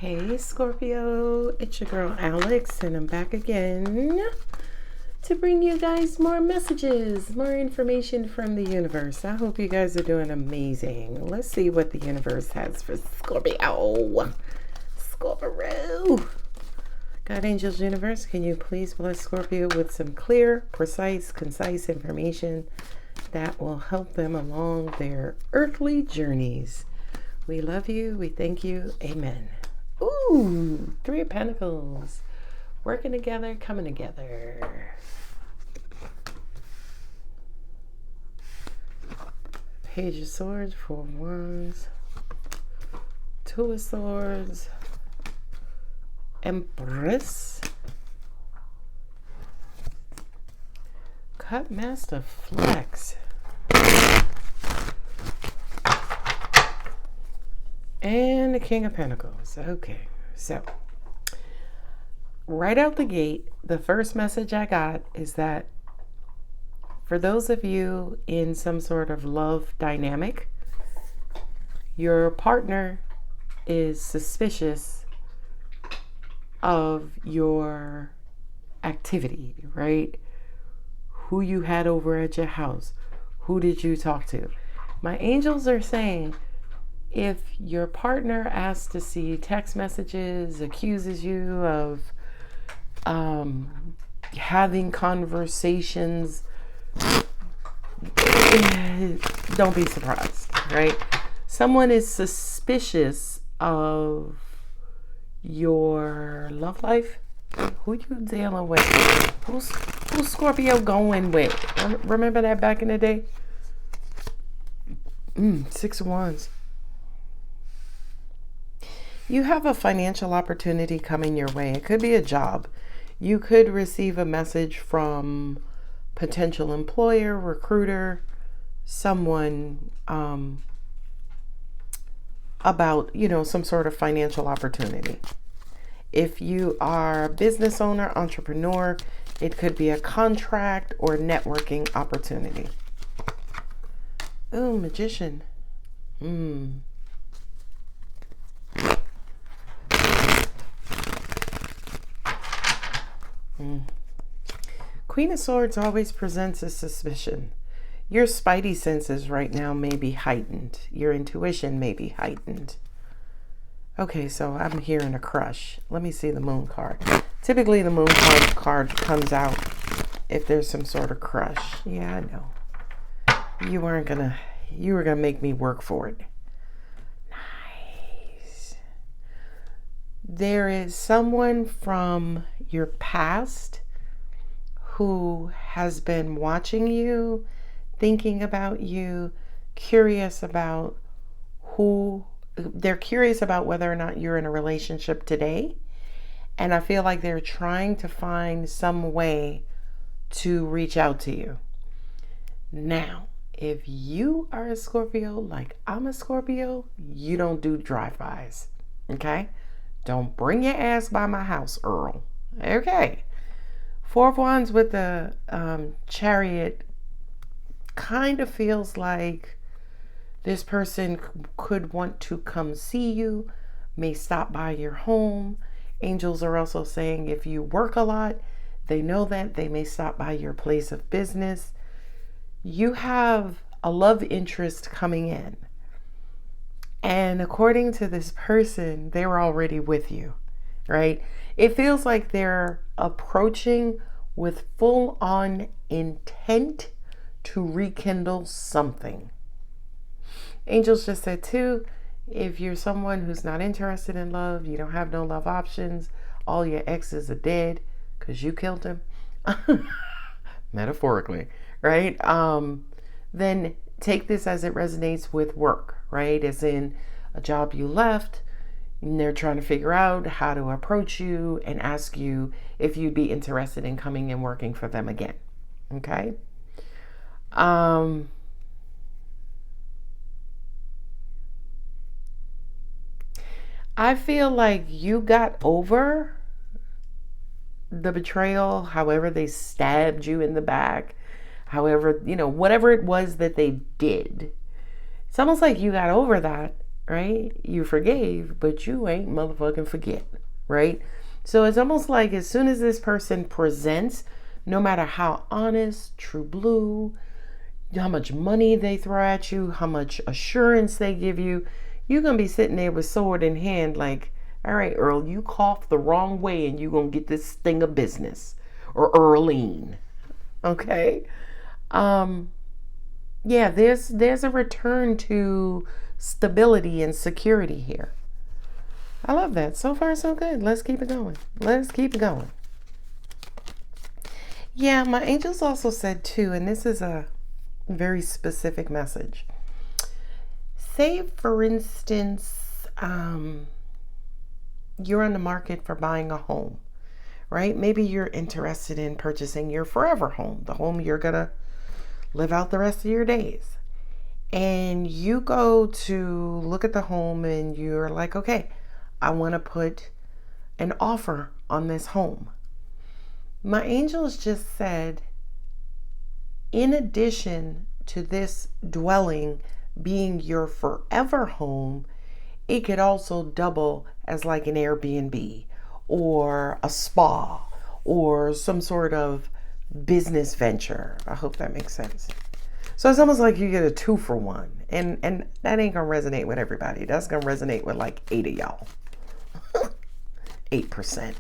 Hey Scorpio, it's your girl Alex, and I'm back again to bring you guys more messages, more information from the universe. I hope you guys are doing amazing. Let's see what the universe has for Scorpio. Scorpio. God, angels, universe, can you please bless Scorpio with some clear, precise, concise information that will help them along their earthly journeys. We love you. We thank you. Amen. Ooh, Three of Pentacles. Working together, coming together. Page of Swords, Four of Wands, Two of Swords, Empress, Cut Master Flex, and the King of Pentacles. Okay, so right out the gate, the first message I got is that for those of you in some sort of love dynamic, your partner is suspicious of your activity, right? Who you had over at your house. Who did you talk to? My angels are saying if your partner asks to see text messages, accuses you of having conversations, don't be surprised, right? Someone is suspicious of your love life. Who you dealing with? Who's Scorpio going with? Remember that back in the day? Six of Wands. You have a financial opportunity coming your way. It could be a job. You could receive a message from potential employer, recruiter, someone about, some sort of financial opportunity. If you are a business owner, entrepreneur, it could be a contract or networking opportunity. Oh, Magician. Queen of Swords always presents a suspicion. Your spidey senses right now may be heightened. Your intuition may be heightened. Okay, so I'm hearing a crush. Let me see the Moon card. Typically the Moon card comes out if there's some sort of crush. Yeah, I know. You were gonna make me work for it. Nice. There is someone from your past who has been watching you, thinking about you, curious about they're curious about whether or not you're in a relationship today. And I feel like they're trying to find some way to reach out to you. Now, if you are a Scorpio, like I'm a Scorpio, you don't do drive-bys, okay? Don't bring your ass by my house, Earl. Okay. Four of Wands with the Chariot kind of feels like this person could want to come see you, may stop by your home. Angels are also saying if you work a lot, they know that they may stop by your place of business. You have a love interest coming in. And according to this person, they were already with you, right? It feels like they're approaching with full-on intent to rekindle something. Angels just said too, if you're someone who's not interested in love, you don't have no love options, all your exes are dead because you killed them, metaphorically, right? Then take this as it resonates with work, right? As in a job you left, and they're trying to figure out how to approach you and ask you if you'd be interested in coming and working for them again. Okay? I feel like you got over the betrayal, however they stabbed you in the back, however, whatever it was that they did. It's almost like you got over that right? You forgave, but you ain't motherfucking forget, right? So it's almost like as soon as this person presents, no matter how honest, true blue, how much money they throw at you, how much assurance they give you, you're going to be sitting there with sword in hand like, all right, Earl, you coughed the wrong way and you're going to get this thing of business. Or Earlene. Okay? Yeah, there's a return to stability and security here. I love that. So far, so good. Let's keep it going. Let's keep it going. Yeah, my angels also said too, and this is a very specific message. Say, for instance, you're on the market for buying a home, right? Maybe you're interested in purchasing your forever home, the home you're going to live out the rest of your days. And you go to look at the home and you're like, okay, I want to put an offer on this home. My angels just said, in addition to this dwelling being your forever home, it could also double as like an Airbnb or a spa or some sort of business venture. I hope that makes sense. So it's almost like you get a 2-for-1. And that ain't gonna resonate with everybody. That's gonna resonate with like 8 of y'all. 8%.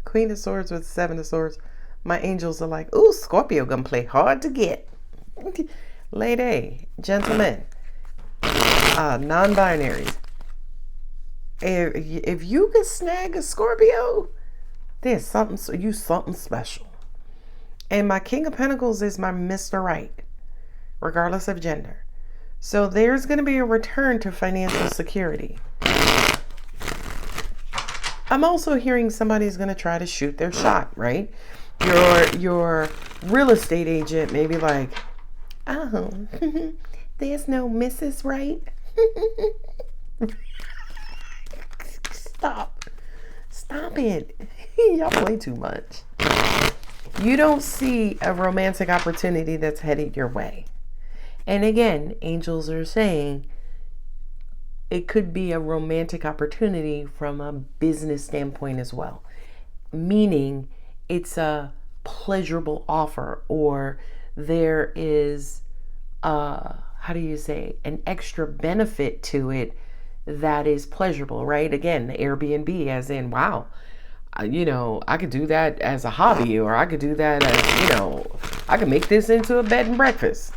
Queen of Swords with 7 of Swords. My angels are like, ooh, Scorpio gonna play hard to get. Lady, gentlemen, non-binaries. If you can snag a Scorpio, there's something special. And my King of Pentacles is my Mr. Right, regardless of gender. So there's going to be a return to financial security. I'm also hearing somebody's going to try to shoot their shot, right? Your real estate agent may be like, oh, there's no Mrs. Right. Stop it. Y'all play too much. You don't see a romantic opportunity that's headed your way. And again, angels are saying it could be a romantic opportunity from a business standpoint as well. Meaning it's a pleasurable offer, or there is an extra benefit to it that is pleasurable, right? Again, the Airbnb, as in, wow, I could do that as a hobby, or I could do that as, I could make this into a bed and breakfast.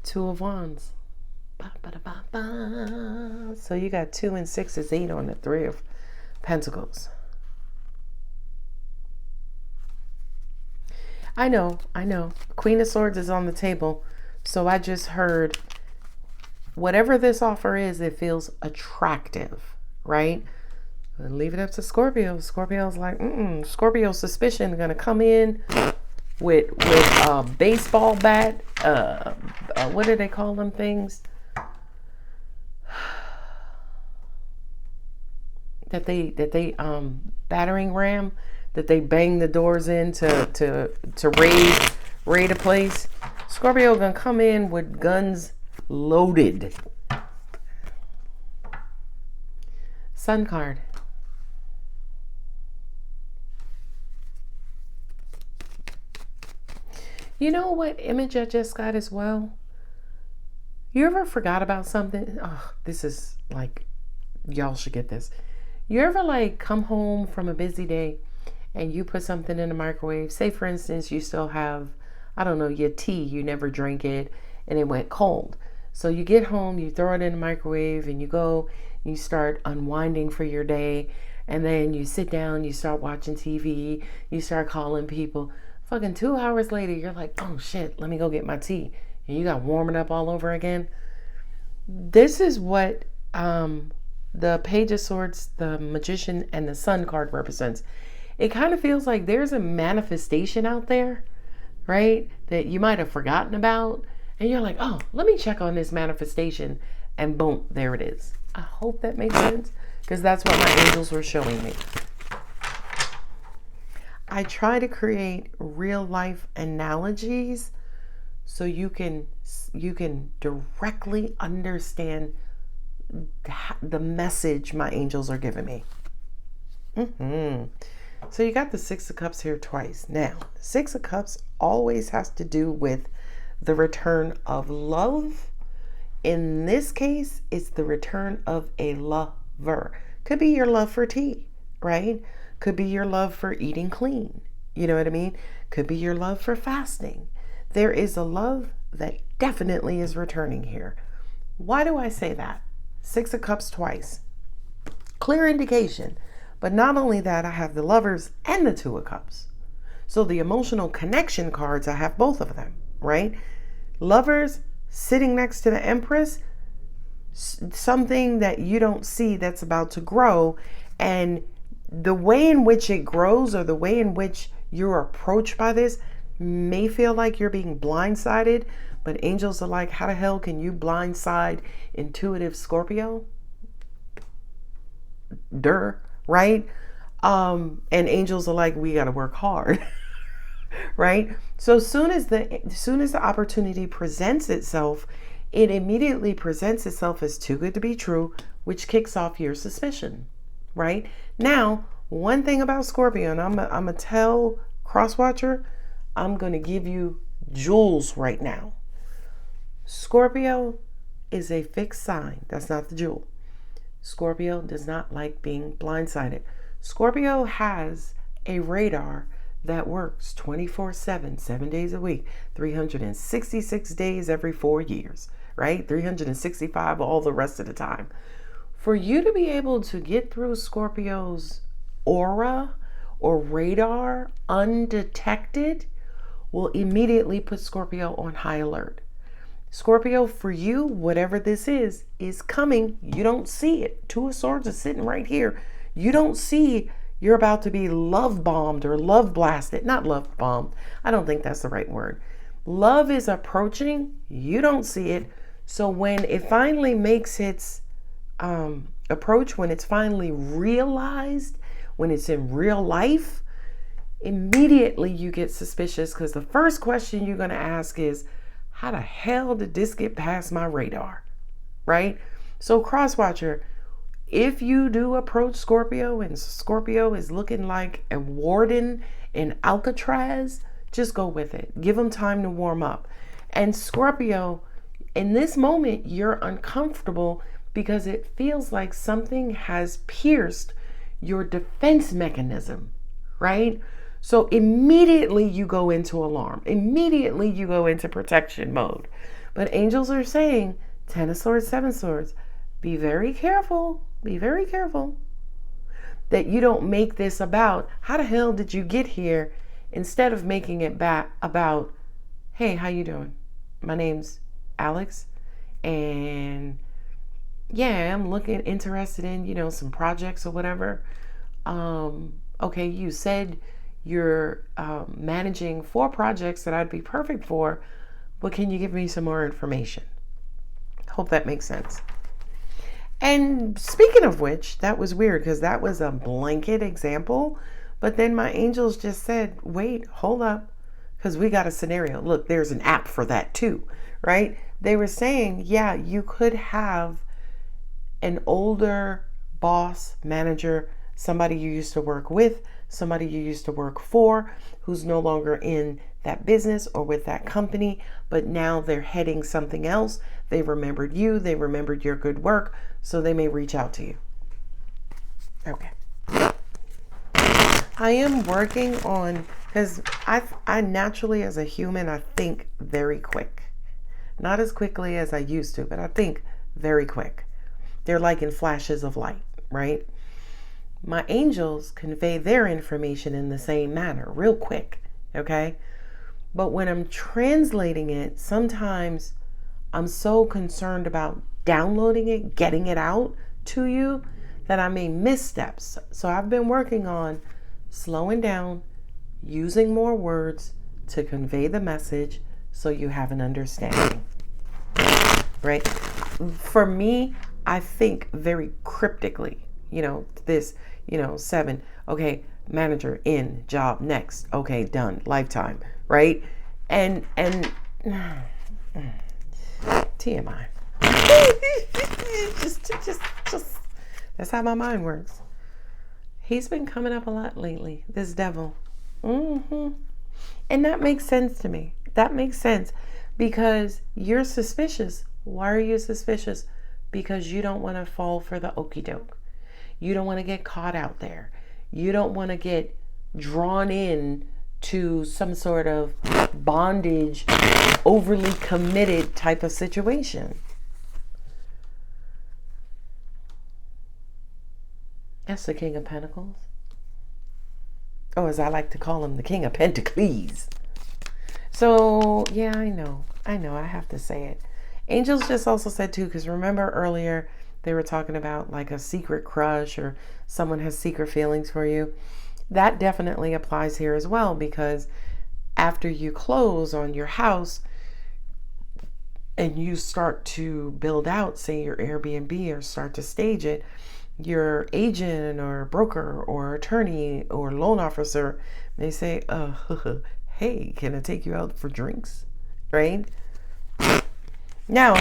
2 of Wands. So you got 2 and 6 is 8 on the 3 of Pentacles. I know. Queen of Swords is on the table. So I just heard, whatever this offer is, it feels attractive, right? Leave it up to Scorpio. Scorpio's like, Scorpio suspicion gonna come in with a baseball bat. What do they call them things? That they battering ram that they bang the doors in to raid a place. Scorpio gonna come in with guns loaded. Sun card. You know what image I just got as well? You ever forgot about something? Oh, this is like, y'all should get this. You ever like come home from a busy day and you put something in the microwave? Say for instance, you still have, I don't know, your tea, you never drink it and it went cold. So you get home, you throw it in the microwave and you go, you start unwinding for your day. And then you sit down, you start watching TV, you start calling people. Fucking 2 hours later, you're like, oh shit, let me go get my tea. And you got warming up all over again. This is what the Page of Swords, the Magician, and the Sun card represents. It kind of feels like there's a manifestation out there, right? That you might have forgotten about. And you're like, oh, let me check on this manifestation. And boom, there it is. I hope that makes sense, because that's what my angels were showing me. I try to create real life analogies so you can directly understand the message my angels are giving me. So you got the Six of Cups here twice. Now, the Six of Cups always has to do with the return of love. In this case, it's the return of a lover. Could be your love for tea, right? Could be your love for eating clean. You know what I mean? Could be your love for fasting. There is a love that definitely is returning here. Why do I say that? Six of Cups twice. Clear indication. But not only that, I have the Lovers and the Two of Cups. So the emotional connection cards, I have both of them, right? Lovers sitting next to the Empress, something that you don't see that's about to grow. And the way in which it grows, or the way in which you're approached by this, may feel like you're being blindsided. But angels are like, how the hell can you blindside intuitive Scorpio? Right? And angels are like, we got to work hard. Right? So soon as the opportunity presents itself, it immediately presents itself as too good to be true, which kicks off your suspicion. Right? Now, one thing about Scorpio, and I'm gonna tell Crosswatcher, I'm gonna give you jewels right now. Scorpio is a fixed sign. That's not the jewel. Scorpio does not like being blindsided. Scorpio has a radar that works 24/7, 7 days a week, 366 days every 4 years, right? 365 all the rest of the time. For you to be able to get through Scorpio's aura or radar undetected will immediately put Scorpio on high alert. Scorpio, for you, whatever this is coming. You don't see it. Two of Swords is sitting right here. You don't see you're about to be love bombed or love blasted. Not love bombed. I don't think that's the right word. Love is approaching. You don't see it. So when it finally makes its approach, when it's finally realized, when it's in real life, immediately you get suspicious, because the first question you're going to ask is, how the hell did this get past my radar? Right? So Crosswatcher, if you do approach Scorpio and Scorpio is looking like a warden in Alcatraz, just go with it. Give them time to warm up. And Scorpio, in this moment, you're uncomfortable because it feels like something has pierced your defense mechanism, right? So immediately you go into alarm. Immediately you go into protection mode. But angels are saying, 10 of Swords, 7 of Swords, be very careful. Be very careful that you don't make this about, how the hell did you get here? Instead of making it back about, hey, how you doing? My name's Alex. And yeah, I'm interested in, some projects or whatever. Okay, you said you're managing 4 projects that I'd be perfect for, but can you give me some more information? Hope that makes sense. And speaking of which, that was weird because that was a blanket example, but then my angels just said, wait, hold up, because we got a scenario. Look, there's an app for that too, right? They were saying, yeah, you could have an older boss, manager, somebody you used to work with, somebody you used to work for, who's no longer in that business or with that company, but now they're heading something else. They remembered you, they remembered your good work, so they may reach out to you. Okay. I am working on, because I naturally, as a human, I think very quick. Not as quickly as I used to, but I think very quick. They're like in flashes of light, right? My angels convey their information in the same manner, real quick, okay? But when I'm translating it, sometimes I'm so concerned about downloading it, getting it out to you, that I may miss steps. So I've been working on slowing down, using more words to convey the message so you have an understanding, right? For me, I think very cryptically, this, 7. Okay, manager, in, job, next. Okay, done, lifetime, right? And TMI. just that's how my mind works. He's been coming up a lot lately, this devil. And that makes sense to me. That makes sense because you're suspicious. Why are you suspicious? Because you don't want to fall for the okie doke. You don't want to get caught out there. You don't want to get drawn in to some sort of bondage, overly committed type of situation. That's the King of Pentacles. Oh, as I like to call him, the King of Pentacles. So, yeah, I know, I have to say it. Angels just also said too, because remember earlier they were talking about like a secret crush or someone has secret feelings for you. That definitely applies here as well, because after you close on your house and you start to build out, say, your Airbnb, or start to stage it, your agent or broker or attorney or loan officer may say, hey, can I take you out for drinks? Right? Now,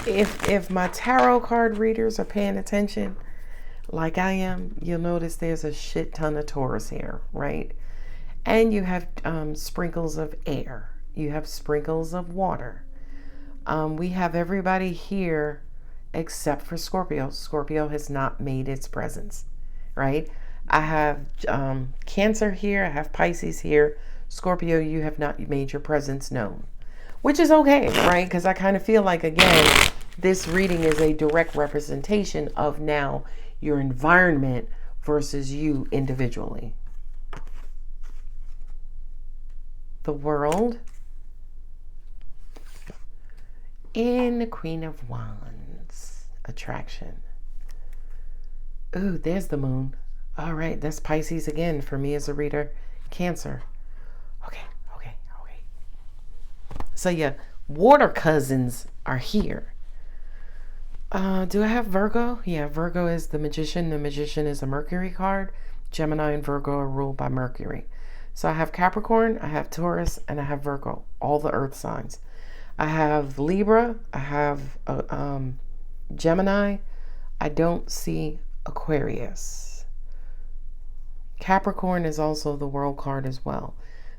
if my tarot card readers are paying attention like I am, you'll notice there's a shit ton of Taurus here, right? And you have sprinkles of air. You have sprinkles of water. We have everybody here except for Scorpio. Scorpio has not made its presence, right? I have Cancer here. I have Pisces here. Scorpio, you have not made your presence known, which is okay, right? Because I kind of feel like, again, this reading is a direct representation of now your environment versus you individually. The World in the Queen of Wands. Attraction. Ooh, there's the Moon. All right, that's Pisces again for me as a reader. Cancer. Okay. So yeah, water cousins are here. Do I have Virgo? Yeah, Virgo is the Magician. The Magician is a Mercury card. Gemini and Virgo are ruled by Mercury. So I have Capricorn, I have Taurus, and I have Virgo, all the earth signs. I have Libra, I have Gemini. I don't see Aquarius. Capricorn is also the World card as well.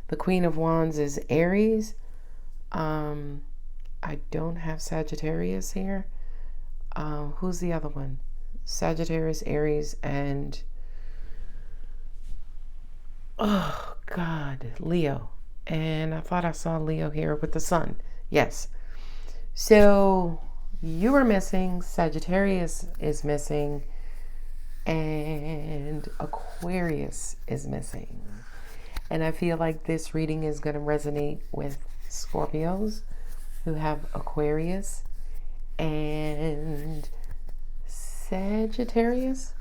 The Queen of Wands is Aries. I don't have Sagittarius here. Who's the other one? Sagittarius, Aries, and oh God, Leo. And I thought I saw Leo here with the Sun. Yes. So you are missing. Sagittarius is missing. And Aquarius is missing. And I feel like this reading is going to resonate with Scorpios who have Aquarius and Sagittarius.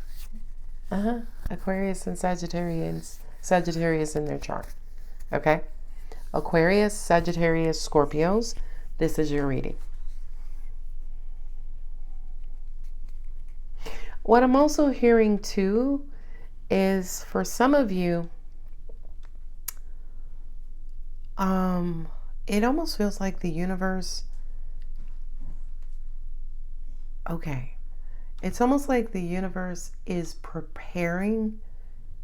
Aquarius and Sagittarius in their chart. Okay? Aquarius, Sagittarius, Scorpios. This is your reading. What I'm also hearing too is for some of you, it almost feels like the universe, it's almost like the universe is preparing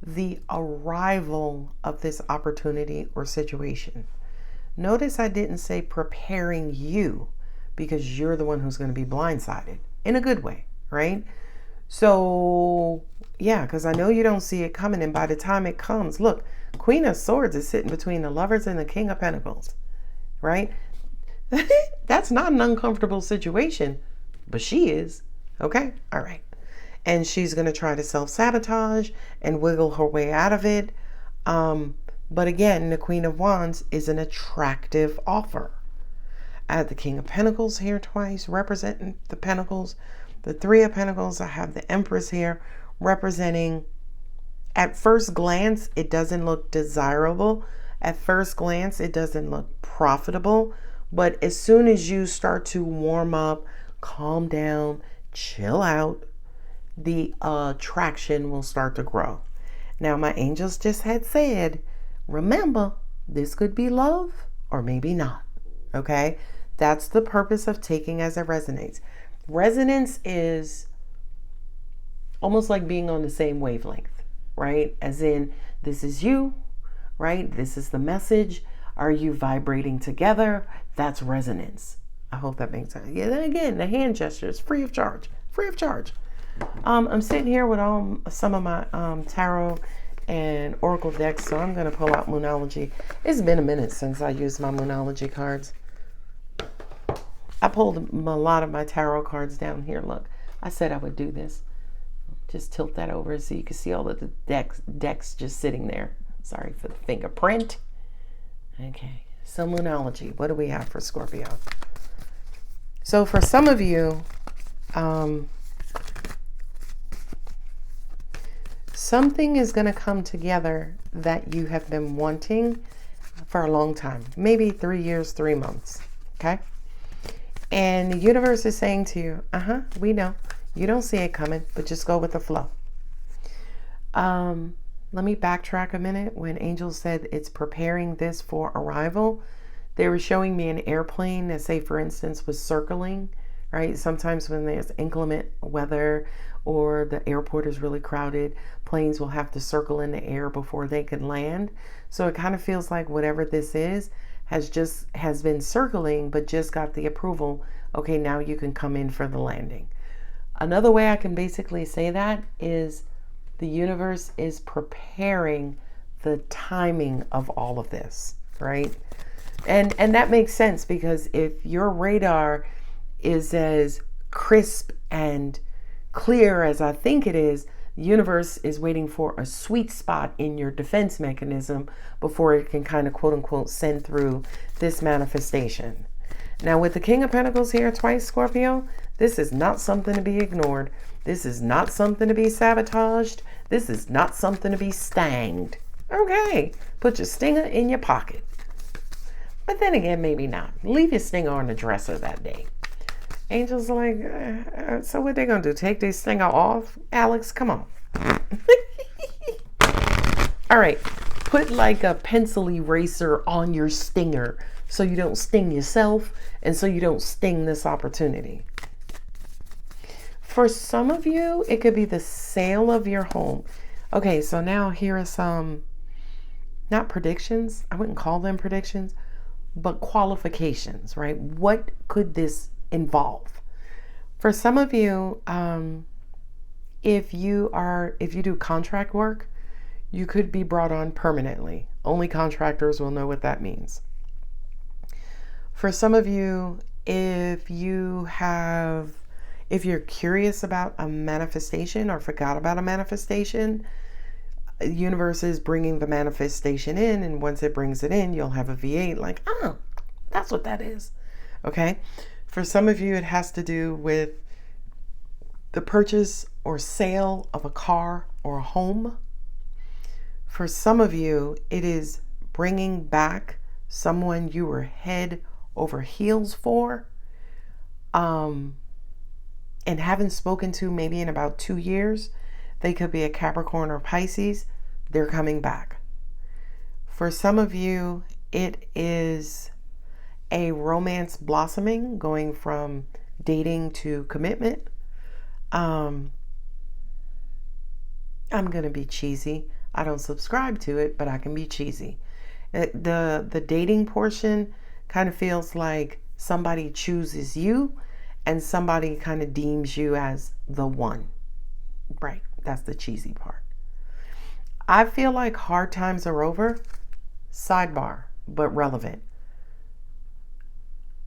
the arrival of this opportunity or situation. Notice I didn't say preparing you, because you're the one who's going to be blindsided in a good way, right? So yeah, because I know you don't see it coming, and by the time it comes, look, Queen of Swords is sitting between the Lovers and the King of Pentacles, right? That's not an uncomfortable situation, but she is. Okay, all right. And she's going to try to self-sabotage and wiggle her way out of it. But again, the Queen of Wands is an attractive offer. I have the King of Pentacles here twice, representing the Pentacles. The Three of Pentacles, I have the Empress here, representing, at first glance, it doesn't look desirable. At first glance, it doesn't look profitable. But as soon as you start to warm up, calm down, chill out, the attraction will start to grow. Now, my angels just had said, remember, this could be love or maybe not. Okay? That's the purpose of taking as it resonates. Resonance is almost like being on the same wavelength, right? As in, this is you, right? This is the message. Are you vibrating together? That's resonance. I hope that makes sense. Yeah, then again, the hand gestures, free of charge. Free of charge. I'm sitting here with some of my tarot and oracle decks, so I'm going to pull out moonology. It's been a minute since I used my moonology cards. I pulled a lot of my tarot cards down here. Look, I said I would do this. Just tilt that over so you can see all of the decks just sitting there. Sorry for the fingerprint. Okay, so moonology. What do we have for Scorpio? So for some of you, something is going to come together that you have been wanting for a long time. Maybe 3 years, 3 months. Okay? And the universe is saying to you, we know. You don't see it coming, but just go with the flow. Let me backtrack a minute. When angels said it's preparing this for arrival, they were showing me an airplane that, say, for instance, was circling, right? Sometimes when there's inclement weather or the airport is really crowded, planes will have to circle in the air before they can land. So it kind of feels like whatever this is has been circling, but just got the approval. Okay, now you can come in for the landing. Another way I can basically say that is the universe is preparing the timing of all of this, right? And that makes sense, because if your radar is as crisp and clear as I think it is, the universe is waiting for a sweet spot in your defense mechanism before it can kind of quote unquote send through this manifestation. Now with the King of Pentacles here twice, Scorpio, this is not something to be ignored. This is not something to be sabotaged. This is not something to be stanged. Okay, put your stinger in your pocket. But then again, maybe not. Leave your stinger on the dresser that day. Angels are like, so what they gonna do? Take their stinger off? Alex, come on. All right, put like a pencil eraser on your stinger so you don't sting yourself and so you don't sting this opportunity. For some of you, it could be the sale of your home. Okay, so now here are some, not predictions, I wouldn't call them predictions, but qualifications, right? What could this involve? For some of you, if you do contract work, you could be brought on permanently. Only contractors will know what that means. For some of you, if you're curious about a manifestation or forgot about a manifestation, the universe is bringing the manifestation in, and once it brings it in, you'll have a V8 like, oh, that's what that is. Okay? For some of you, it has to do with the purchase or sale of a car or a home. For some of you, it is bringing back someone you were head over heels for, and haven't spoken to maybe in about 2 years. They could be a Capricorn or Pisces. They're coming back. For some of you, it is a romance blossoming, going from dating to commitment. I'm going to be cheesy. I don't subscribe to it, but I can be cheesy. The dating portion kind of feels like somebody chooses you and somebody kind of deems you as the one. Right. That's the cheesy part. I feel like hard times are over. Sidebar, but relevant.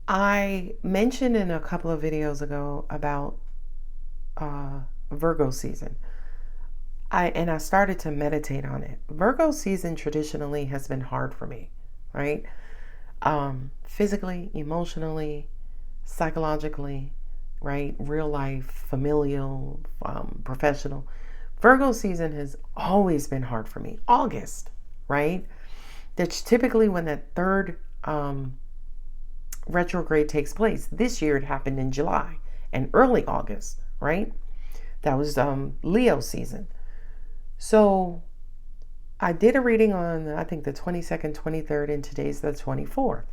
I mentioned in a couple of videos ago about Virgo season. I started to meditate on it. Virgo season traditionally has been hard for me, right? Physically, emotionally, psychologically, right? Real life, familial, professional. Virgo season has always been hard for me. August, right? That's typically when that third retrograde takes place. This year it happened in July and early August, right? That was Leo season. So I did a reading on, I think, the 22nd, 23rd, and today's the 24th.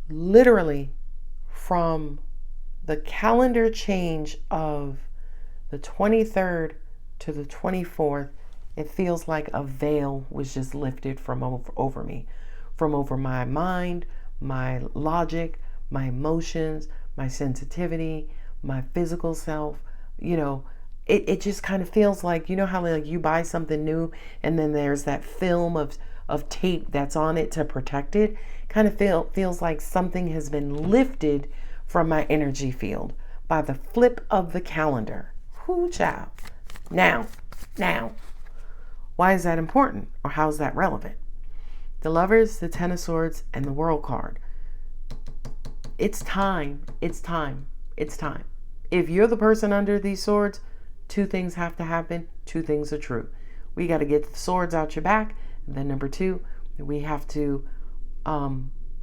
Literally, from the calendar change of the 23rd to the 24th, it feels like a veil was just lifted from over me, from over my mind, my logic, my emotions, my sensitivity, my physical self. It just kind of feels like, how like you buy something new and then there's that film of tape that's on it to protect it. Kind of feels like something has been lifted from my energy field by the flip of the calendar. Whoo, child. Now, why is that important, or how is that relevant? The Lovers, the Ten of Swords, and the World card. It's time. It's time. It's time. If you're the person under these swords, two things have to happen. Two things are true. We got to get the swords out your back. And then number two, we have to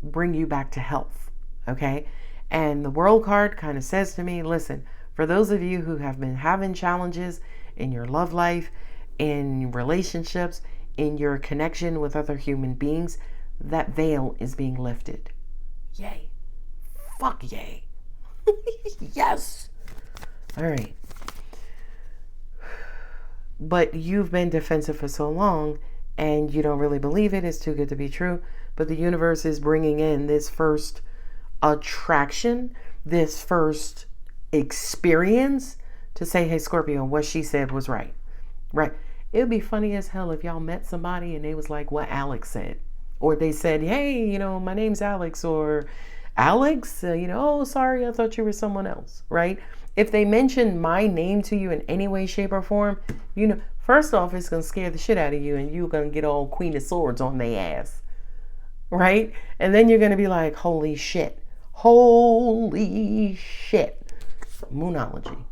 bring you back to health. Okay? And the World card kind of says to me, listen, for those of you who have been having challenges in your love life, in relationships, in your connection with other human beings, that veil is being lifted. Yay. Fuck yay. Yes. All right. But you've been defensive for so long and you don't really believe it. It's too good to be true. But the universe is bringing in this first attraction, this first experience to say, hey, Scorpio, what she said was right. Right. It would be funny as hell if y'all met somebody and they was like what Alex said. Or they said, hey, my name's Alex. Or Alex, oh, sorry, I thought you were someone else. Right. If they mention my name to you in any way, shape, or form, first off, it's going to scare the shit out of you and you're going to get all Queen of Swords on their ass. Right. And then you're going to be like, holy shit. Holy shit. Moonology.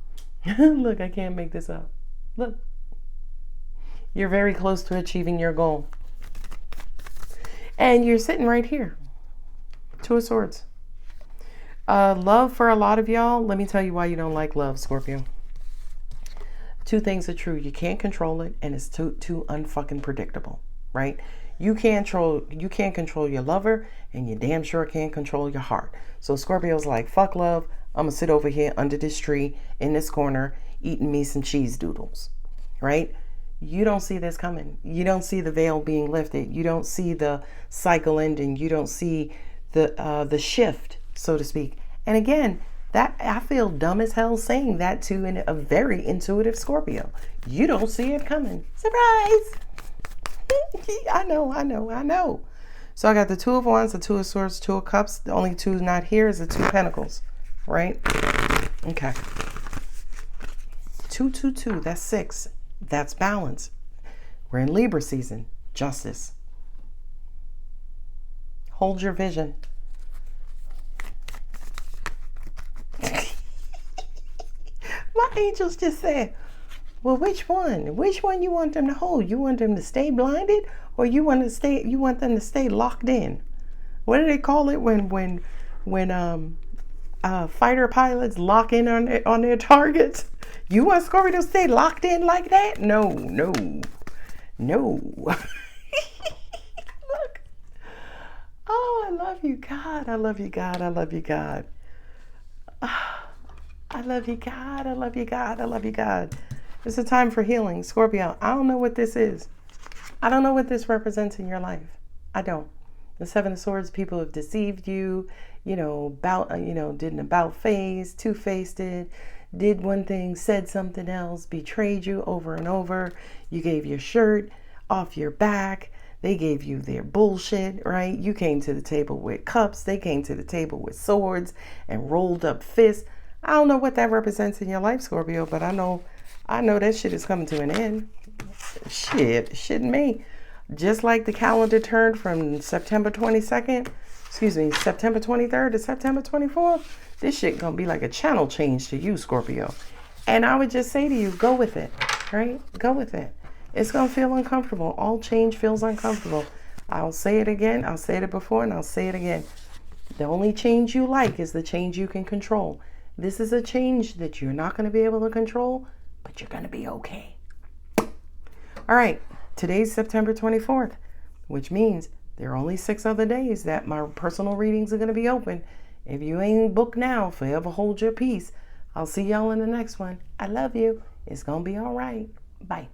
Look, I can't make this up. Look. You're very close to achieving your goal. And you're sitting right here. Two of Swords. Love for a lot of y'all. Let me tell you why you don't like love, Scorpio. Two things are true. You can't control it, and it's too unfucking predictable, right? You can't control your lover, and you damn sure can't control your heart. So Scorpio's like, fuck love. I'm gonna sit over here under this tree in this corner eating me some cheese doodles, right? You don't see this coming. You don't see the veil being lifted. You don't see the cycle ending. You don't see the shift, so to speak. And again, that I feel dumb as hell saying that to a very intuitive Scorpio. You don't see it coming. Surprise! I know. So I got the Two of Wands, the Two of Swords, Two of Cups. The only two not here is the Two of Pentacles, right? Okay. 2, 2, 2. That's 6. That's balance. We're in Libra season. Justice. Hold your vision. My angels just said, well, which one? Which one you want them to hold? You want them to stay blinded, or you want them to stay locked in? What do they call it when fighter pilots lock in on their targets? You want Scorpio to stay locked in like that? No. Look. Oh, I love you, God. I love you, God. I love you, God. I love you, God. I love you, God. I love you, God. It's a time for healing. Scorpio, I don't know what this is. I don't know what this represents in your life. I don't. The Seven of Swords, people have deceived you, did an about face, two-faced it, did one thing, said something else, betrayed you over and over. You gave your shirt off your back. They gave you their bullshit, right? You came to the table with cups. They came to the table with swords and rolled up fists. I don't know what that represents in your life, Scorpio, but I know that shit is coming to an end. Shit me. Just like the calendar turned from September 23rd to September 24th, this shit gonna be like a channel change to you, Scorpio. And I would just say to you, go with it, right? Go with it. It's gonna feel uncomfortable. All change feels uncomfortable. I'll say it again. I'll say it before and I'll say it again. The only change you like is the change you can control. This is a change that you're not going to be able to control, but you're going to be okay. All right. Today's September 24th, which means there are only 6 other days that my personal readings are going to be open. If you ain't booked now, forever hold your peace. I'll see y'all in the next one. I love you. It's going to be all right. Bye.